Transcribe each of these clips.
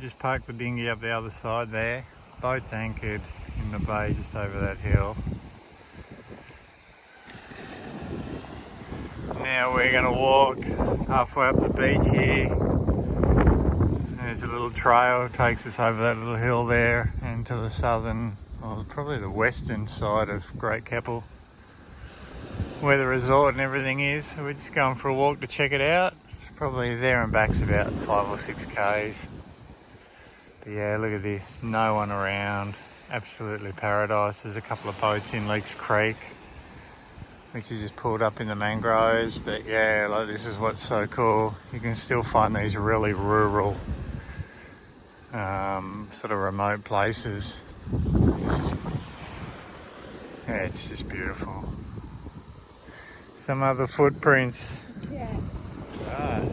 just parked the dinghy up the other side there. Boat's anchored in the bay just over that hill. Now we're going to walk halfway up the beach here. There's a little trail, takes us over that little hill there and to the southern, well, probably the western side of Great Keppel, where the resort and everything is. So we're just going for a walk to check it out. It's probably there and back's about 5 or 6 k's. But yeah, look at this, no one around, absolutely paradise. There's a couple of boats in Leaks Creek, which is just pulled up in the mangroves. But yeah, like, this is what's so cool. You can still find these really rural, sort of remote places. Yeah, it's just beautiful. Some other footprints. Yeah. Right.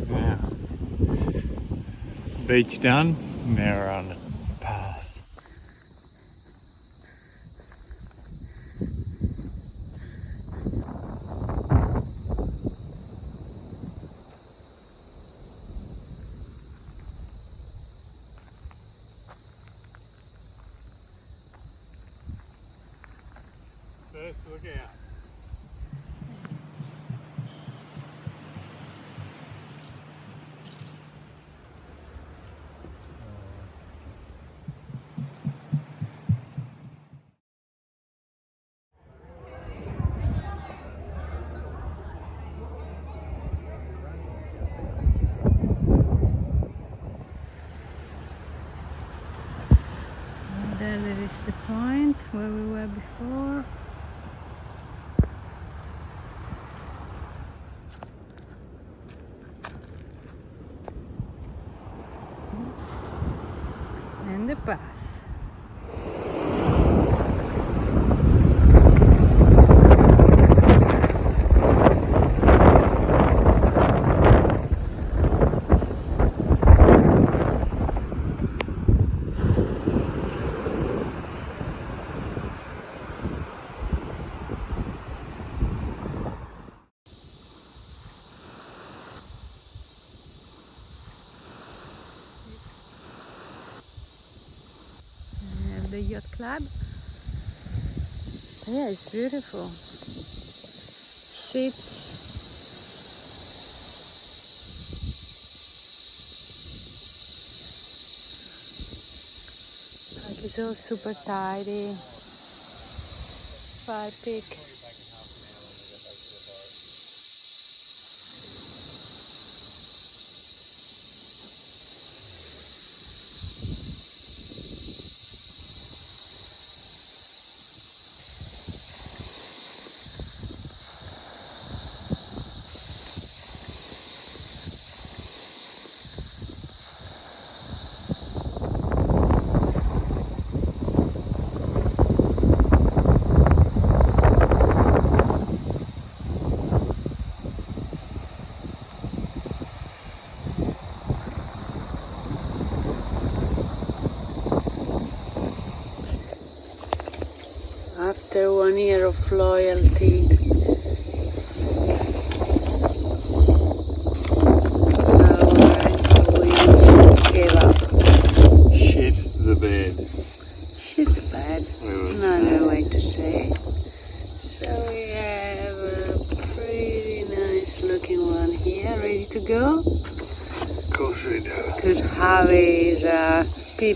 Wow. Beach done. Now we're on the path. First, look out. There is the point where we were before. And the pass. The yacht club. Yeah, it's beautiful. Seats. Like, it's all super tidy. Fire pit. After 1 year of loyalty, our winch gave up. Shit the bed. Shit the bed. Another way to say. So we have a pretty nice looking one here, ready to go. Of course we do. Could have is pee.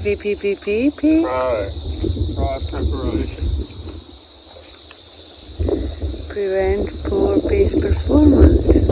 Fry preparation. Prevent poor pace performance.